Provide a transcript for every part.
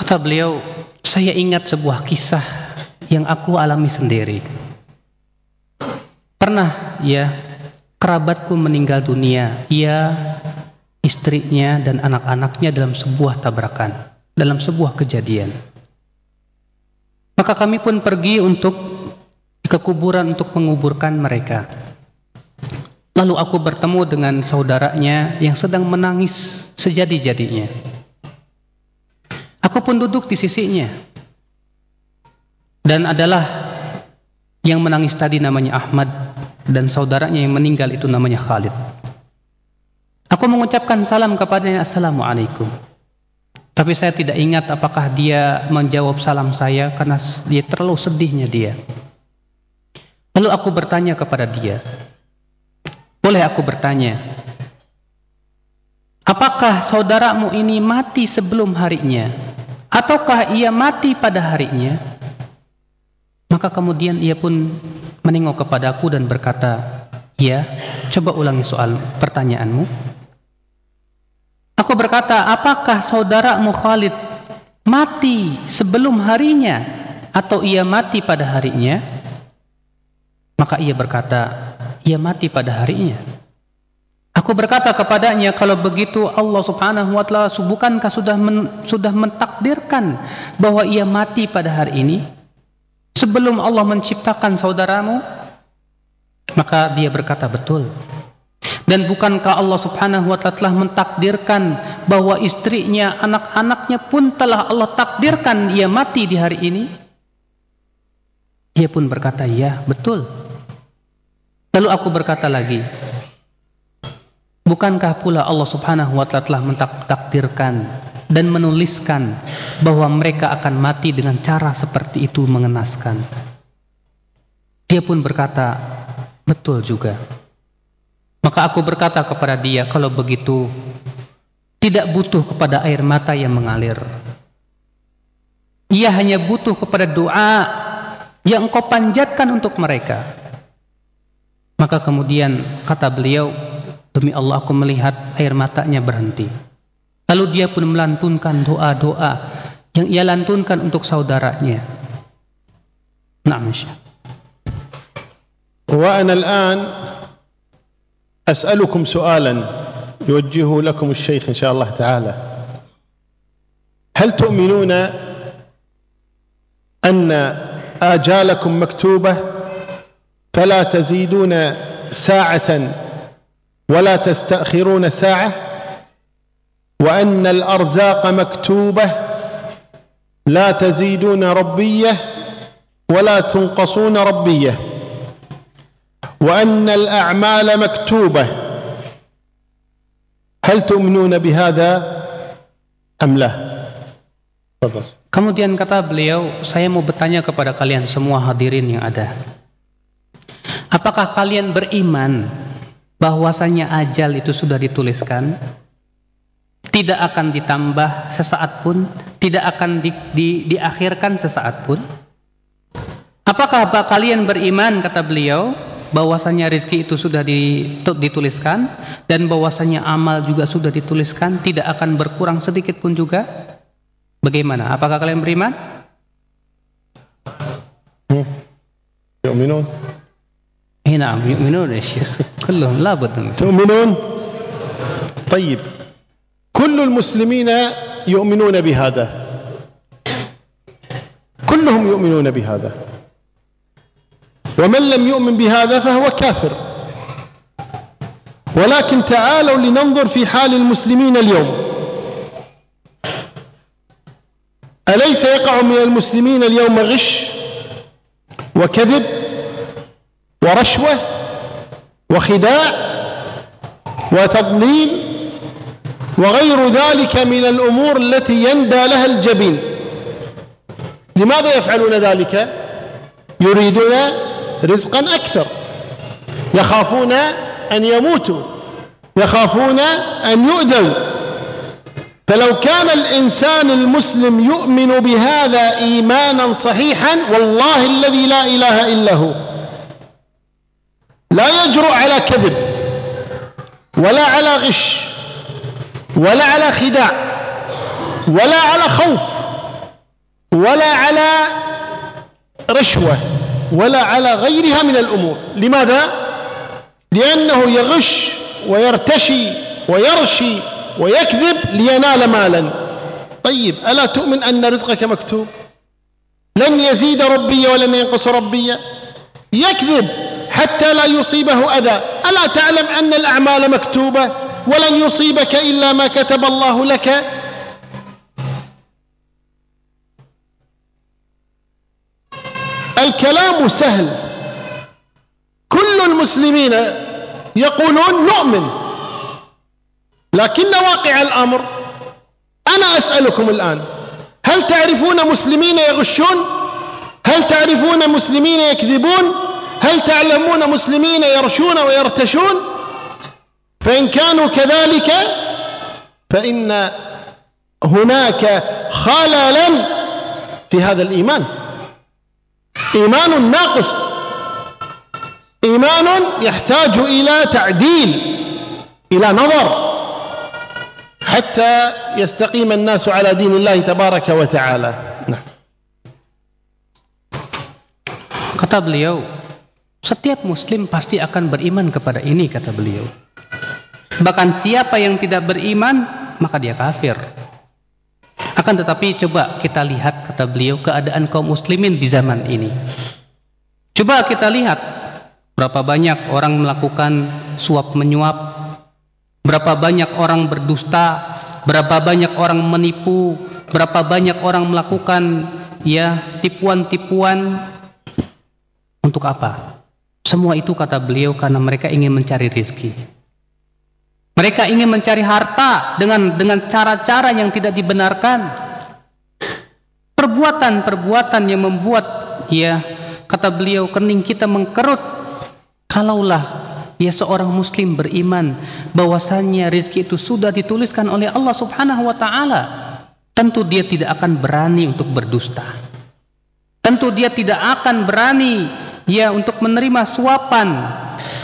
Kata beliau, saya ingat sebuah kisah yang aku alami sendiri. Pernah ya kerabatku meninggal dunia, ia, istrinya dan anak-anaknya dalam sebuah tabrakan, dalam sebuah kejadian. Maka kami pun pergi untuk ke kuburan untuk menguburkan mereka. Lalu aku bertemu dengan saudaranya yang sedang menangis sejadi-jadinya. Aku pun duduk di sisinya. Dan adalah yang menangis tadi namanya Ahmad, dan saudaranya yang meninggal itu namanya Khalid. Aku mengucapkan salam kepadanya, Assalamualaikum. Tapi saya tidak ingat apakah dia menjawab salam saya karena dia terlalu sedihnya dia. Lalu aku bertanya kepada dia, boleh aku bertanya, apakah saudaramu ini mati sebelum harinya, ataukah ia mati pada harinya? Maka kemudian ia pun menengok kepadaku dan berkata, ya, coba ulangi soal pertanyaanmu. Aku berkata, apakah saudaramu Khalid mati sebelum harinya, atau ia mati pada harinya? Maka ia berkata, ia mati pada harinya. Aku berkata kepadanya, kalau begitu Allah subhanahu wa ta'ala bukankah sudah mentakdirkan bahwa ia mati pada hari ini sebelum Allah menciptakan saudaramu? Maka dia berkata, betul. Dan bukankah Allah subhanahu wa ta'ala telah mentakdirkan bahwa istrinya, anak-anaknya pun telah Allah takdirkan ia mati di hari ini? Dia pun berkata, ya, betul. Lalu aku berkata lagi, bukankah pula Allah subhanahu wa ta'ala telah mentakdirkan dan menuliskan bahwa mereka akan mati dengan cara seperti itu mengenaskan? Dia pun berkata, betul juga. Maka aku berkata kepada dia, kalau begitu tidak butuh kepada air mata yang mengalir. Ia hanya butuh kepada doa yang engkau panjatkan untuk mereka. Maka kemudian kata beliau, demi Allah aku melihat air matanya berhenti. Lalu dia pun melantunkan doa-doa yang ia lantunkan untuk saudaranya. Na'am. Wa ana al-an as'alukum su'alan yuwajjihu lakum al-shaykh insyaallah ta'ala. Hal tu'minuna anna ajalakum maktubah فلا تزيدون ساعة ولا تستأخرون ساعة وأن الأرزاق مكتوبة لا تزيدون ربية ولا تنقصون ربية وأن الأعمال مكتوبة هل تؤمنون بهذا أم لا؟ تفضل. Kemudian kata beliau, saya mau bertanya kepada kalian semua hadirin yang ada. Apakah kalian beriman bahwasanya ajal itu sudah dituliskan, tidak akan ditambah sesaat pun, tidak akan diakhirkan sesaat pun? Apakah kalian beriman, kata beliau, bahwasanya rezeki itu sudah dituliskan dan bahwasanya amal juga sudah dituliskan, tidak akan berkurang sedikit pun juga? Bagaimana? Apakah kalian beriman? يؤمنون. نعم يؤمنون يا شيخ كلهم لا بد منه. تؤمنون؟ طيب كل المسلمين يؤمنون بهذا، كلهم يؤمنون بهذا، ومن لم يؤمن بهذا فهو كافر. ولكن تعالوا لننظر في حال المسلمين اليوم. أليس يقع من المسلمين اليوم غش وكذب ورشوة وخداع وتضليل وغير ذلك من الأمور التي يندى لها الجبين؟ لماذا يفعلون ذلك؟ يريدون رزقا أكثر، يخافون أن يموتوا، يخافون أن يؤذوا. فلو كان الإنسان المسلم يؤمن بهذا إيمانا صحيحا والله الذي لا إله إلا هو لا يجرؤ على كذب ولا على غش ولا على خداع ولا على خوف ولا على رشوة ولا على غيرها من الأمور. لماذا؟ لأنه يغش ويرتشي ويرشي ويكذب لينال مالا. طيب ألا تؤمن أن رزقك مكتوب؟ لن يزيد ربي ولن ينقص ربي. يكذب حتى لا يصيبه أذى. ألا تعلم أن الأعمال مكتوبة ولن يصيبك إلا ما كتب الله لك؟ الكلام سهل. كل المسلمين يقولون نؤمن، لكن واقع الأمر، أنا أسألكم الآن، هل تعرفون مسلمين يغشون؟ هل تعرفون مسلمين يكذبون؟ هل تعلمون مسلمين يرشون ويرتشون؟ فإن كانوا كذلك فإن هناك خللا في هذا الإيمان، إيمان ناقص، إيمان يحتاج إلى تعديل، إلى نظر، حتى يستقيم الناس على دين الله تبارك وتعالى. Kata beliau, setiap muslim pasti akan beriman kepada ini, kata beliau. Bahkan siapa yang tidak beriman, maka dia kafir. Akan tetapi coba kita lihat, kata beliau, keadaan kaum muslimin di zaman ini. Coba kita lihat berapa banyak orang melakukan suap menyuap, berapa banyak orang berdusta, berapa banyak orang menipu, berapa banyak orang melakukan tipuan-tipuan. Untuk apa? Semua itu, kata beliau, karena mereka ingin mencari rezeki. Mereka ingin mencari harta dengan cara-cara yang tidak dibenarkan. Perbuatan-perbuatan yang membuat, kata beliau, kening kita mengkerut. Kalaulah seorang muslim beriman bahwasannya rezeki itu sudah dituliskan oleh Allah Subhanahu wa taala, tentu dia tidak akan berani untuk berdusta. Tentu dia tidak akan berani untuk menerima suapan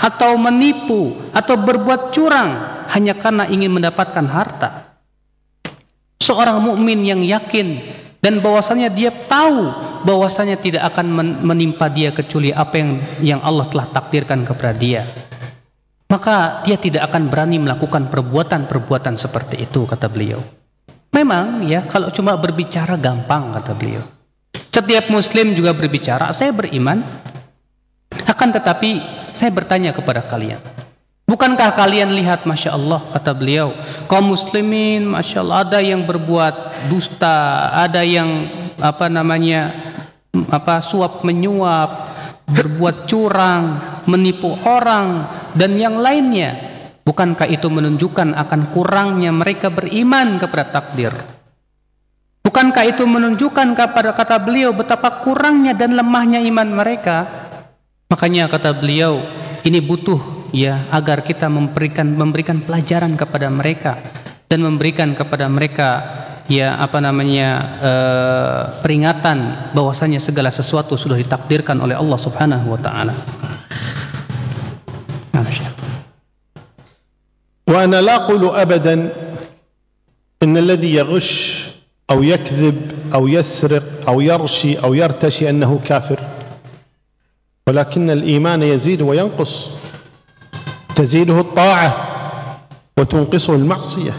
atau menipu atau berbuat curang hanya karena ingin mendapatkan harta. Seorang mukmin yang yakin dan bahwasanya dia tahu bahwasanya tidak akan menimpa dia kecuali apa yang Allah telah takdirkan kepada dia, maka dia tidak akan berani melakukan perbuatan-perbuatan seperti itu, kata beliau. Memang kalau cuma berbicara gampang, kata beliau. Setiap muslim juga berbicara, saya beriman. Akan tetapi saya bertanya kepada kalian, bukankah kalian lihat, Masya Allah, kata beliau, kaum muslimin, Masya Allah, ada yang berbuat dusta, ada yang suap menyuap, berbuat curang, menipu orang, dan yang lainnya. Bukankah itu menunjukkan akan kurangnya mereka beriman kepada takdir? Bukankah itu menunjukkan kepada, kata beliau, betapa kurangnya dan lemahnya iman mereka? Makanya, kata beliau, ini butuh agar kita memberikan pelajaran kepada mereka dan memberikan kepada mereka peringatan bahwasanya segala sesuatu sudah ditakdirkan oleh Allah Subhanahu wa taala. Wa ana la aqulu abadan inna alladhi yaghsh aw yakdhib aw yasriq aw yarshi aw yartashi annahu kafir. ولكن الإيمان يزيد وينقص، تزيده الطاعة وتنقصه المعصية.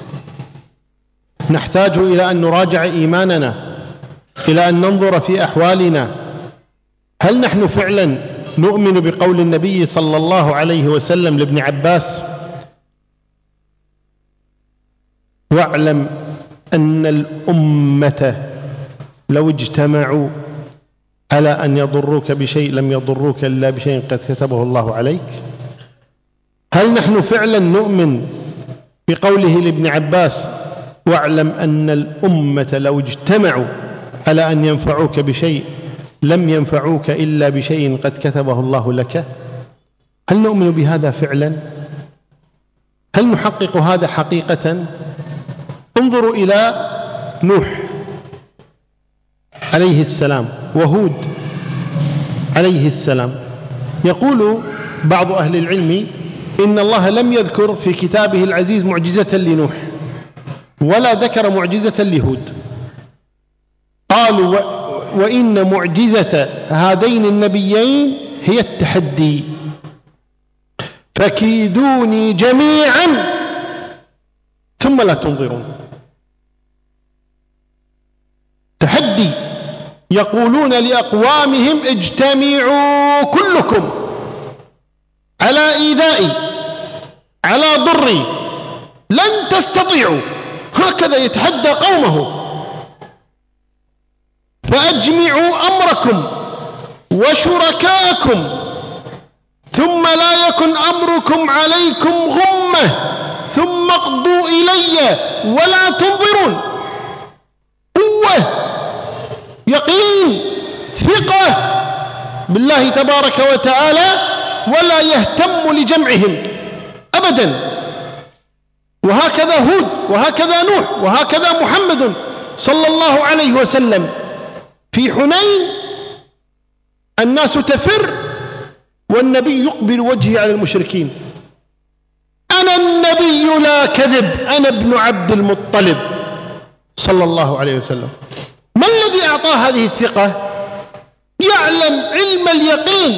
نحتاج إلى أن نراجع إيماننا، إلى أن ننظر في أحوالنا، هل نحن فعلا نؤمن بقول النبي صلى الله عليه وسلم لابن عباس: واعلم أن الأمة لو اجتمعوا على أن يضروك بشيء لم يضروك إلا بشيء قد كتبه الله عليك؟ هل نحن فعلا نؤمن بقوله لابن عباس: واعلم أن الأمة لو اجتمعوا على أن ينفعوك بشيء لم ينفعوك إلا بشيء قد كتبه الله لك؟ هل نؤمن بهذا فعلا؟ هل نحقق هذا حقيقة؟ انظروا إلى نوح عليه السلام وهود عليه السلام. يقول بعض أهل العلم إن الله لم يذكر في كتابه العزيز معجزة لنوح ولا ذكر معجزة لهود. قالوا وإن معجزة هذين النبيين هي التحدي. فكيدوني جميعا ثم لا تنظرون. تحدي، يقولون لأقوامهم اجتمعوا كلكم على إيذائي على ضري لن تستطيعوا. هكذا يتحدى قومه. فأجمعوا أمركم وشركاءكم ثم لا يكن أمركم عليكم غمة ثم اقضوا إلي ولا تنظرون. قوة، يقين، ثقة بالله تبارك وتعالى، ولا يهتم لجمعهم أبدا. وهكذا هود، وهكذا نوح، وهكذا محمد صلى الله عليه وسلم. في حنين الناس تفر والنبي يقبل وجهه على المشركين: أنا النبي لا كذب، أنا ابن عبد المطلب صلى الله عليه وسلم. ما الذي أعطاه هذه الثقة؟ يعلم علم اليقين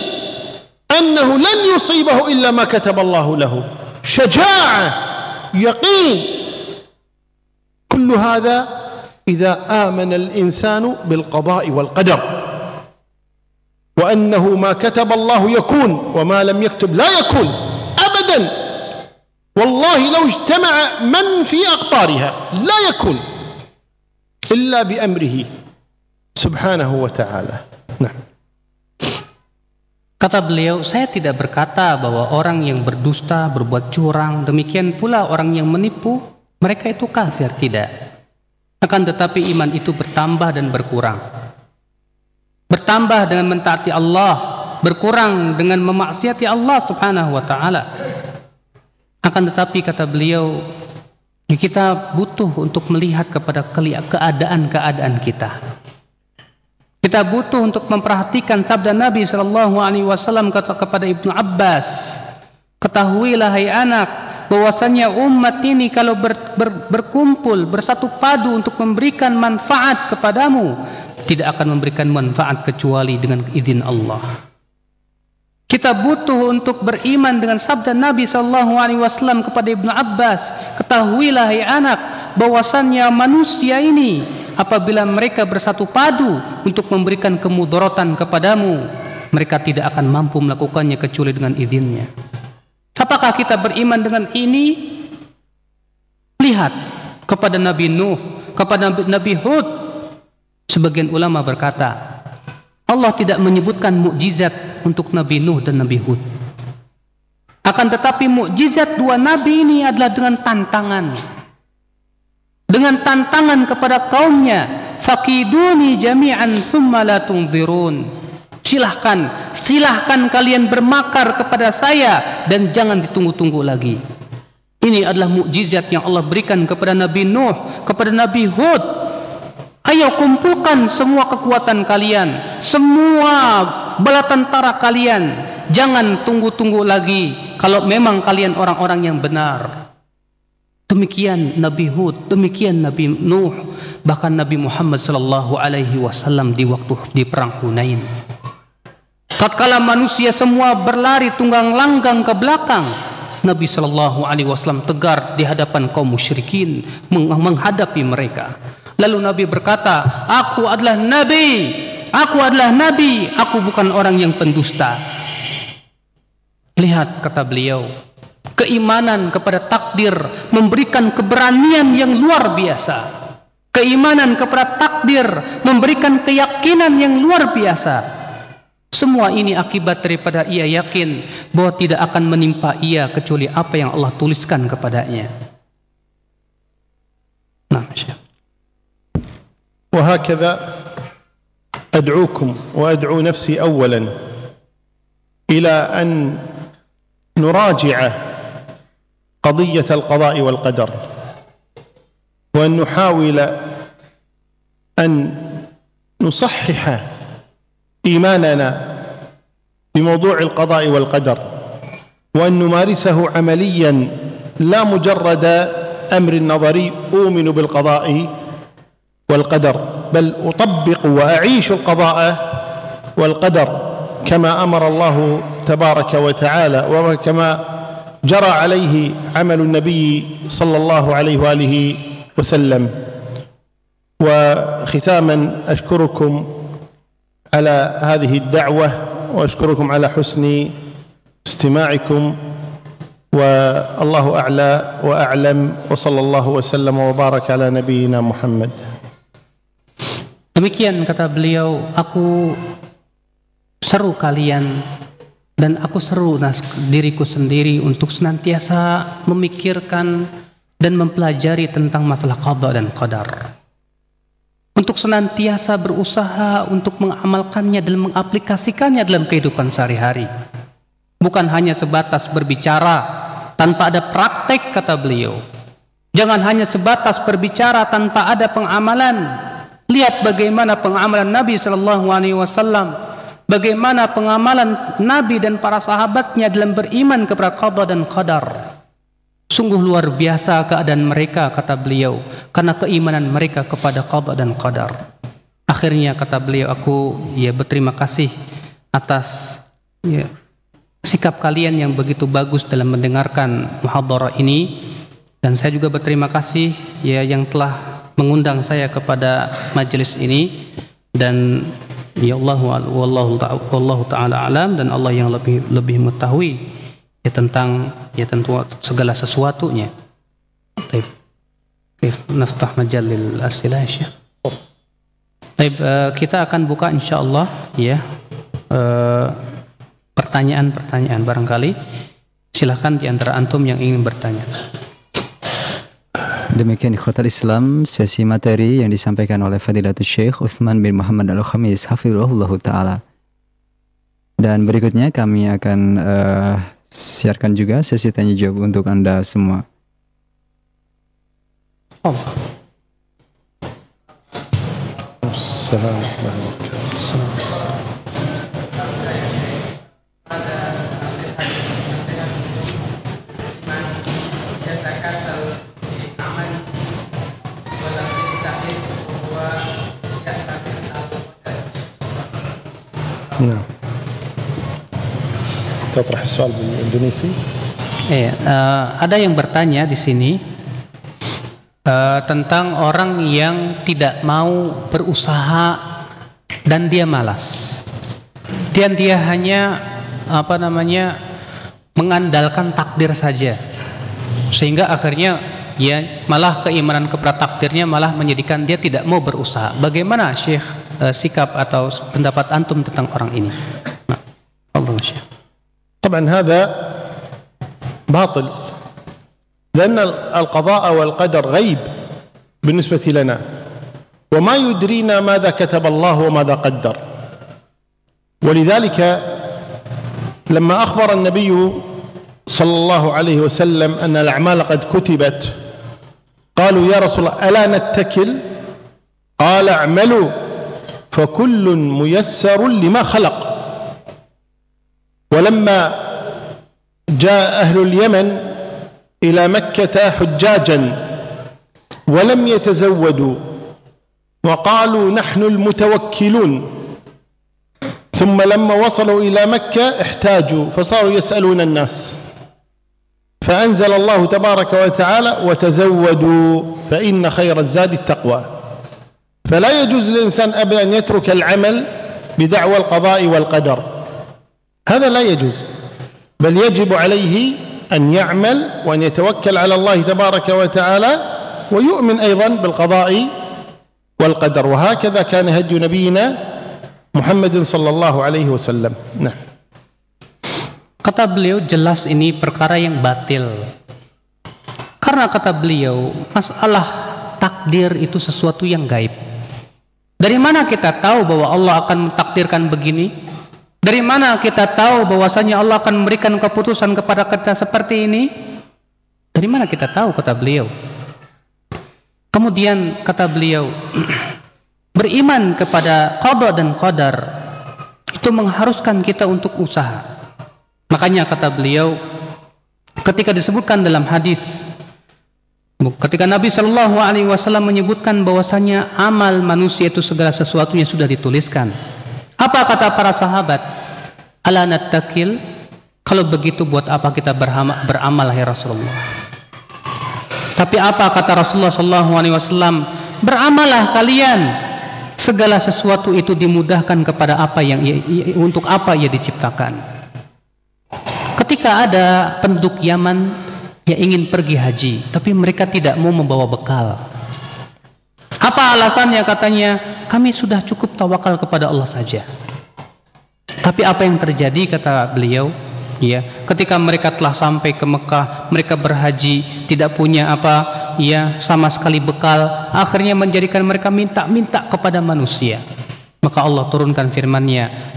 أنه لن يصيبه إلا ما كتب الله له. شجاعة، يقين. كل هذا إذا آمن الإنسان بالقضاء والقدر، وأنه ما كتب الله يكون وما لم يكتب لا يكون أبدا. والله لو اجتمع من في أقطارها لا يكون إلا بأمره سبحانه وتعالى. نعم. Kata beliau, saya tidak berkata bahwa orang yang berdusta, berbuat curang, demikian pula orang yang menipu, mereka itu kafir, tidak. Akan tetapi iman itu bertambah dan berkurang. Bertambah dengan mentaati Allah, berkurang dengan memaksiati Allah subhanahu wa ta'ala. Akan tetapi kata beliau, kita butuh untuk melihat kepada keadaan-keadaan kita. Kita butuh untuk memperhatikan sabda Nabi SAW kepada Ibnu Abbas, ketahuilah hai anak, bahwasanya umat ini kalau berkumpul, bersatu padu untuk memberikan manfaat kepadamu, tidak akan memberikan manfaat kecuali dengan izin Allah. Kita butuh untuk beriman dengan sabda Nabi SAW kepada Ibnu Abbas, ketahuilah hai anak, bahwasannya manusia ini apabila mereka bersatu padu untuk memberikan kemudaratan kepadamu, mereka tidak akan mampu melakukannya kecuali dengan izinnya. Apakah kita beriman dengan ini? Lihat kepada Nabi Nuh, kepada Nabi Hud. Sebagian ulama berkata, Allah tidak menyebutkan mukjizat untuk Nabi Nuh dan Nabi Hud. Akan tetapi mukjizat dua nabi ini adalah dengan tantangan. Dengan tantangan kepada kaumnya, fakiduni jami'an thumma la tunzirun. Silahkan kalian bermakar kepada saya dan jangan ditunggu-tunggu lagi. Ini adalah mukjizat yang Allah berikan kepada Nabi Nuh, kepada Nabi Hud. Ayo kumpulkan semua kekuatan kalian, semua bala tentara kalian. Jangan tunggu-tunggu lagi kalau memang kalian orang-orang yang benar. Demikian Nabi Hud, demikian Nabi Nuh, bahkan Nabi Muhammad SAW di perang Hunain. Tatkala manusia semua berlari tunggang langgang ke belakang, Nabi SAW tegar di hadapan kaum musyrikin, menghadapi mereka. Lalu Nabi berkata, aku adalah Nabi, aku bukan orang yang pendusta. Lihat kata beliau, keimanan kepada takdir memberikan keberanian yang luar biasa. Keimanan kepada takdir memberikan keyakinan yang luar biasa. Semua ini akibat daripada ia yakin bahwa tidak akan menimpa ia kecuali apa yang Allah tuliskan kepadanya. Nah, Syekh. وهكذا أدعوكم وأدعو نفسي أولا إلى أن نراجع قضية القضاء والقدر، وأن نحاول أن نصحح إيماننا بموضوع القضاء والقدر، وأن نمارسه عمليا لا مجرد أمر نظري أؤمن بالقضاء والقدر، بل أطبق وأعيش القضاء والقدر كما أمر الله تبارك وتعالى وكما جرى عليه عمل النبي صلى الله عليه وآله وسلم. وختاما أشكركم على هذه الدعوة وأشكركم على حسن استماعكم، والله أعلى وأعلم، وصلى الله وسلم وبارك على نبينا محمد. Demikian kata beliau, aku seru kalian dan aku seru diriku sendiri untuk senantiasa memikirkan dan mempelajari tentang masalah qada dan qadar. Untuk senantiasa berusaha untuk mengamalkannya dan mengaplikasikannya dalam kehidupan sehari-hari. Bukan hanya sebatas berbicara tanpa ada praktek, kata beliau. Jangan hanya sebatas berbicara tanpa ada pengamalan. Lihat bagaimana pengamalan Nabi SAW, bagaimana pengamalan Nabi dan para sahabatnya dalam beriman kepada qada dan qadar. Sungguh luar biasa keadaan mereka, kata beliau, karena keimanan mereka kepada qada dan qadar. Akhirnya kata beliau, aku berterima kasih atas sikap kalian yang begitu bagus dalam mendengarkan muhadharah ini, dan saya juga berterima kasih yang telah mengundang saya kepada majelis ini, dan wallahu taala alam, dan Allah yang lebih mengetahui tentang tentu segala sesuatunya. Baik. Naftah majal lil as'ilah ya Syekh. Baik, kita akan buka insyaallah pertanyaan-pertanyaan barangkali. Silakan di antara antum yang ingin bertanya. Demikian ikhwatal Islam, sesi materi yang disampaikan oleh Fadilatul Syekh Utsman bin Muhammad Al-Khamis hafizahullah taala. Dan berikutnya kami akan siarkan juga sesi tanya jawab untuk Anda semua. نعم. تطرح السؤال بالإندونيسي. Ada yang bertanya di sini tentang orang yang tidak mau berusaha dan dia malas. Dan dia hanya mengandalkan takdir saja. Sehingga akhirnya malah keimanan kepada takdirnya malah menjadikan dia tidak mau berusaha. Bagaimana Syekh sikap atau pendapat antum tentang orang ini? Allah Syekh. طبعا هذا باطل، لأن القضاء والقدر غيب بالنسبة لنا، وما يدرينا ماذا كتب الله وماذا قدر. ولذلك لما أخبر النبي صلى الله عليه وسلم أن الأعمال قد كتبت، قالوا يا رسول الله ألا نتكل؟ قال اعملوا فكل ميسر لما خلق. ولما جاء أهل اليمن إلى مكة حجاجا ولم يتزودوا وقالوا نحن المتوكلون، ثم لما وصلوا إلى مكة احتاجوا فصاروا يسألون الناس، فأنزل الله تبارك وتعالى وتزودوا فإن خير الزاد التقوى. فلا يجوز للإنسان أبدا أن يترك العمل بدعوى القضاء والقدر، هذا لا يجوز، بل يجب عليه أن يعمل وأن يتوكل على الله تبارك وتعالى ويؤمن أيضا بالقضاء والقدر. وهكذا كان هدي نبينا محمد صلى الله عليه وسلم. Nah. Kata beliau, jelas ini perkara yang batil. Karena kata beliau, masalah takdir itu sesuatu yang gaib. Dari mana kita tahu bahwa Allah akan mentakdirkan begini? Dari mana kita tahu bahwasanya Allah akan memberikan keputusan kepada kita seperti ini? Dari mana kita tahu, kata beliau. Kemudian kata beliau, beriman kepada qada dan qadar itu mengharuskan kita untuk usaha. Makanya kata beliau, ketika disebutkan dalam hadis Ketika Nabi Shallallahu Alaihi Wasallam menyebutkan bahwasanya amal manusia itu segala sesuatunya sudah dituliskan. Apa kata para sahabat? Ala nattakil? Kalau begitu buat apa kita beramal ya Rasulullah? Tapi apa kata Rasulullah Shallallahu Alaihi Wasallam? Beramalah kalian. Segala sesuatu itu dimudahkan kepada apa yang untuk apa ia diciptakan. Ketika ada penduduk Yaman yang ingin pergi haji, tapi mereka tidak mau membawa bekal. Apa alasannya? Katanya, kami sudah cukup tawakal kepada Allah saja. Tapi apa yang terjadi, kata beliau, ya, ketika mereka telah sampai ke Mekah, mereka berhaji, tidak punya apa, ya, sama sekali bekal, akhirnya menjadikan mereka minta-minta kepada manusia. Maka Allah turunkan firman-Nya,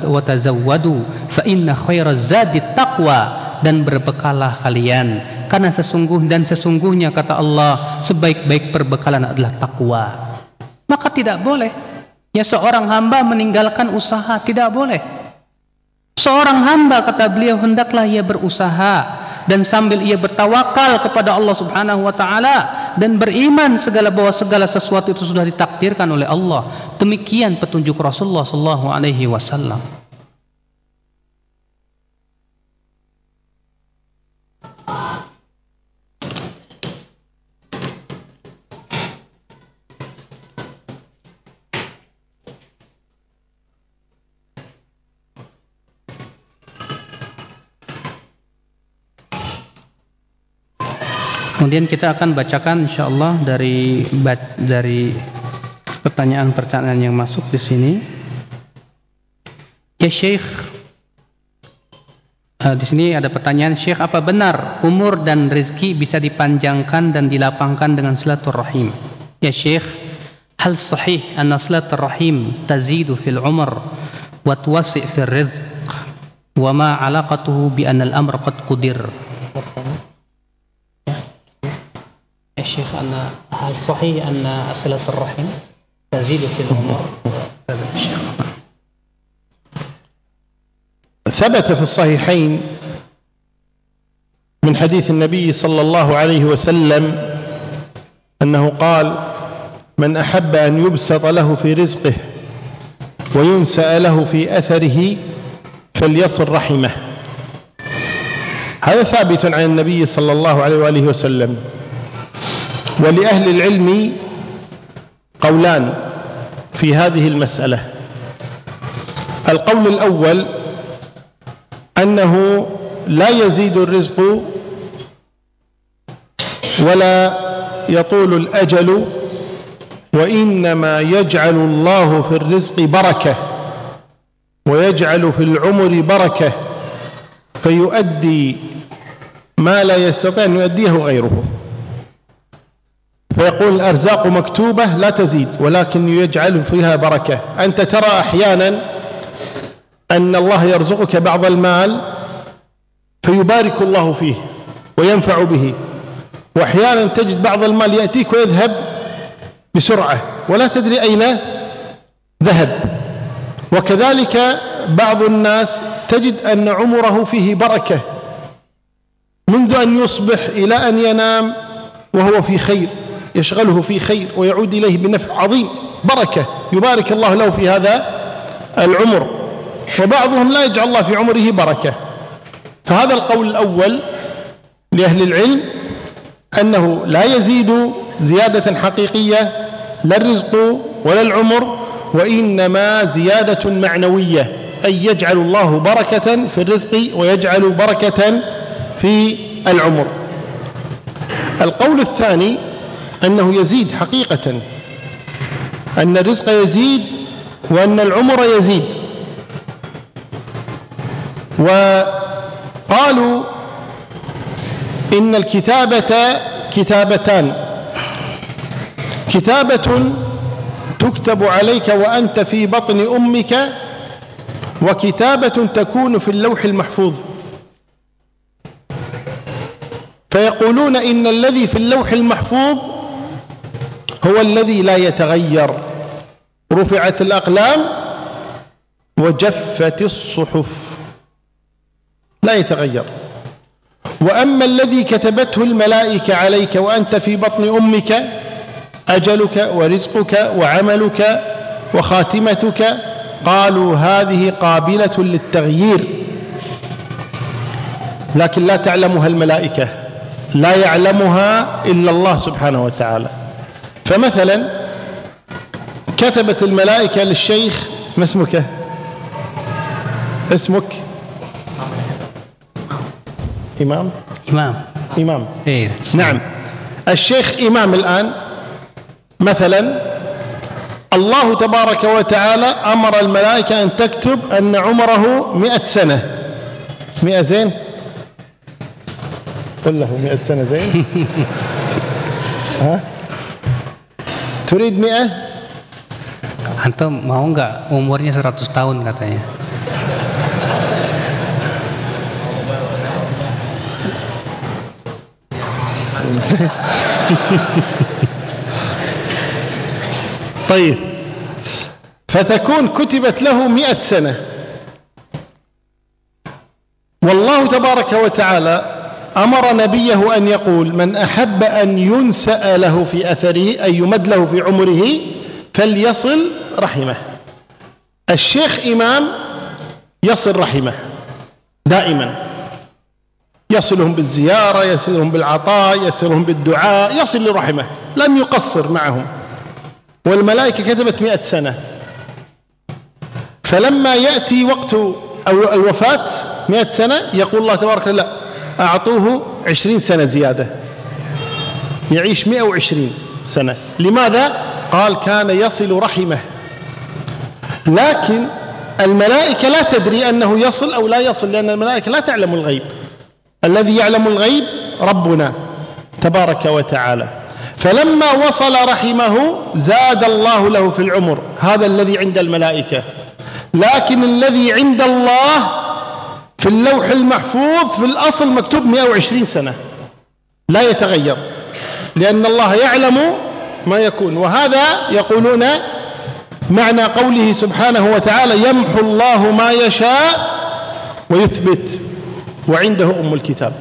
watazawwadu fa inna khairaz zadi taqwa, dan berbekalah kalian karena sesungguhnya kata Allah, sebaik-baik perbekalan adalah takwa. Maka tidak boleh ya seorang hamba meninggalkan usaha, tidak boleh. Seorang hamba, kata beliau, hendaklah ia berusaha dan sambil ia bertawakal kepada Allah Subhanahu wa taala dan beriman bahwa segala sesuatu itu sudah ditakdirkan oleh Allah. Demikian petunjuk Rasulullah sallallahu alaihi wasallam. Kemudian kita akan bacakan insyaallah dari pertanyaan-pertanyaan yang masuk di sini. Ya Syekh, di sini ada pertanyaan, Syekh, apa benar umur dan rezeki bisa dipanjangkan dan dilapangkan dengan silaturahim? Ya Syekh, hal sahih anna silaturahim tazidu fil umr wa tuwasi' fil rizq wa ma 'alaqatuhu bi anna al-amr qad qudir? يا شيخ هل صحيح أن صلة الرحم تزيد في العمر؟ ثبت في الصحيحين من حديث النبي صلى الله عليه وسلم أنه قال: من أحب أن يبسط له في رزقه وينسأ له في أثره فليصل رحمه. هذا ثابت عن النبي صلى الله عليه وآله وسلم. ولأهل العلم قولان في هذه المسألة. القول الأول أنه لا يزيد الرزق ولا يطول الأجل، وإنما يجعل الله في الرزق بركة ويجعل في العمر بركة فيؤدي ما لا يستطيع أن يؤديه غيره. فيقول الأرزاق مكتوبة لا تزيد ولكن يجعل فيها بركة. أنت ترى أحيانا أن الله يرزقك بعض المال فيبارك الله فيه وينفع به، وأحيانا تجد بعض المال يأتيك ويذهب بسرعة ولا تدري أين ذهب. وكذلك بعض الناس تجد أن عمره فيه بركة منذ أن يصبح إلى أن ينام وهو في خير، يشغله في خير ويعود إليه بنفع عظيم، بركة يبارك الله له في هذا العمر. وبعضهم لا يجعل الله في عمره بركة. فهذا القول الأول لأهل العلم أنه لا يزيد زيادة حقيقية لا الرزق ولا العمر، وإنما زيادة معنوية، أي يجعل الله بركة في الرزق ويجعل بركة في العمر. القول الثاني أنه يزيد حقيقة، أن الرزق يزيد وأن العمر يزيد. وقالوا إن الكتابة كتابتان: كتابة تكتب عليك وأنت في بطن أمك، وكتابة تكون في اللوح المحفوظ. فيقولون إن الذي في اللوح المحفوظ هو الذي لا يتغير، رفعت الأقلام وجفت الصحف، لا يتغير. وأما الذي كتبته الملائكة عليك وأنت في بطن أمك أجلك ورزقك وعملك وخاتمتك، قالوا هذه قابلة للتغيير لكن لا تعلمها الملائكة، لا يعلمها إلا الله سبحانه وتعالى. فمثلا كتبت الملائكة للشيخ، ما اسمك؟ اسمك إمام؟ إمام. إيه. نعم. الشيخ إمام الآن مثلا الله تبارك وتعالى أمر الملائكة أن تكتب أن عمره 100 سنة. 100 زين؟ قل له 100 سنة زين؟ ها؟ تريد 100؟ Antum mau nggak umurnya 100 tahun katanya? طيب، فتكون كتبت له 100 سنة، والله تبارك وتعالى أمر نبيه أن يقول من أحب أن ينسأ له في أثره أن يمد له في عمره فليصل رحمه. الشيخ إمام يصل رحمه دائما، يصلهم بالزيارة، يصلهم بالعطاء، يصلهم بالدعاء، يصل لرحمه، لم يقصر معهم. والملائكة كتبت 100 سنة، فلما يأتي وقت أو الوفاة 100 سنة يقول الله تبارك لا أعطوه 20 سنة زيادة، يعيش 120 سنة. لماذا؟ قال كان يصل رحمه. لكن الملائكة لا تدري أنه يصل أو لا يصل، لأن الملائكة لا تعلم الغيب، الذي يعلم الغيب ربنا تبارك وتعالى. فلما وصل رحمه زاد الله له في العمر، هذا الذي عند الملائكة. لكن الذي عند الله في اللوح المحفوظ في الأصل مكتوب 120 سنة لا يتغير، لأن الله يعلم ما يكون. وهذا يقولون معنى قوله سبحانه وتعالى يمحو الله ما يشاء ويثبت وعنده أم الكتاب.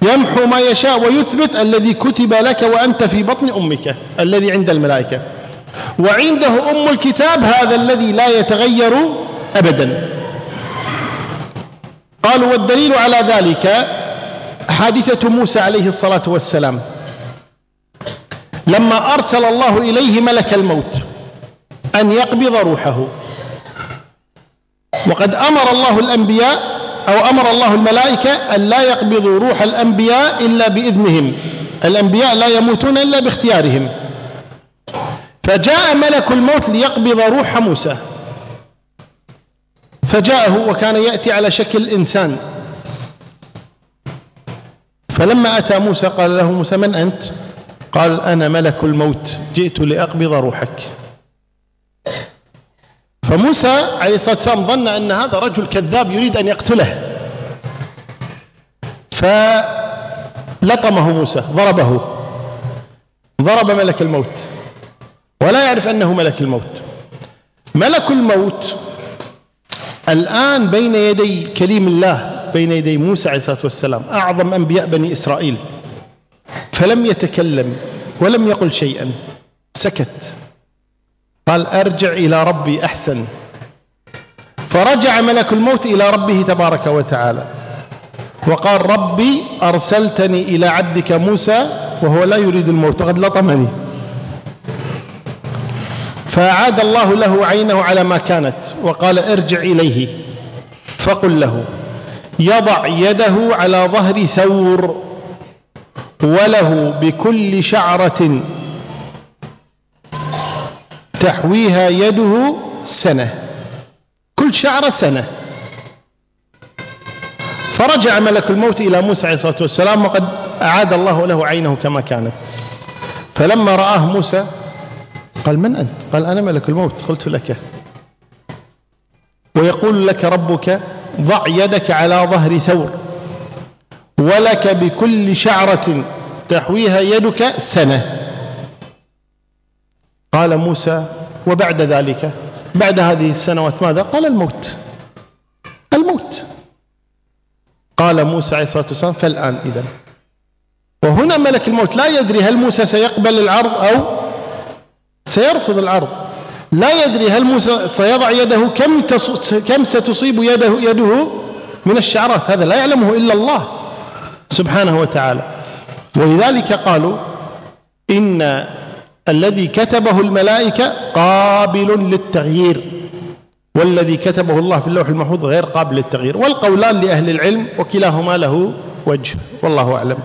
يمحو ما يشاء ويثبت الذي كتب لك وأنت في بطن أمك الذي عند الملائكة، وعنده أم الكتاب هذا الذي لا يتغير أبدا. قالوا والدليل على ذلك حادثة موسى عليه الصلاة والسلام لما أرسل الله إليه ملك الموت أن يقبض روحه، وقد أمر الله الأنبياء أو أمر الله الملائكة أن لا يقبضوا روح الأنبياء إلا بإذنهم، الأنبياء لا يموتون إلا باختيارهم. فجاء ملك الموت ليقبض روح موسى، فجاءه وكان يأتي على شكل إنسان. فلما أتى موسى قال له موسى من أنت؟ قال أنا ملك الموت جئت لأقبض روحك. فموسى عليه الصلاة والسلام ظن أن هذا رجل كذاب يريد أن يقتله، فلطمه موسى، ضرب ملك الموت ولا يعرف أنه ملك الموت. ملك الموت الآن بين يدي كليم الله، بين يدي موسى عليه الصلاة والسلام أعظم أنبياء بني إسرائيل، فلم يتكلم ولم يقل شيئا، سكت. قال أرجع إلى ربي أحسن. فرجع ملك الموت إلى ربه تبارك وتعالى وقال ربي أرسلتني إلى عبدك موسى وهو لا يريد الموت وقد لطمني. فأعاد الله له عينه على ما كانت وقال ارجع إليه فقل له يضع يده على ظهر ثور وله بكل شعرة تحويها يده سنة، كل شعرة سنة. فرجع ملك الموت إلى موسى عليه الصلاة والسلام وقد أعاد الله له عينه كما كانت. فلما رآه موسى قال من أنت؟ قال أنا ملك الموت قلت لك. ويقول لك ربك ضع يدك على ظهر ثور ولك بكل شعرة تحويها يدك سنة. قال موسى وبعد ذلك بعد هذه السنوات ماذا؟ قال الموت. قال موسى عليه الصلاة والسلام فالآن إذن. وهنا ملك الموت لا يدري هل موسى سيقبل العرض أو سيرفض العرض، لا يدري هل موسى سيضع يده كم ستصيب يده من الشعرات، هذا لا يعلمه إلا الله سبحانه وتعالى. ولذلك قالوا إن الذي كتبه الملائكة قابل للتغيير، والذي كتبه الله في اللوح المحفوظ غير قابل للتغيير. والقولان لأهل العلم وكلاهما له وجه، والله أعلم.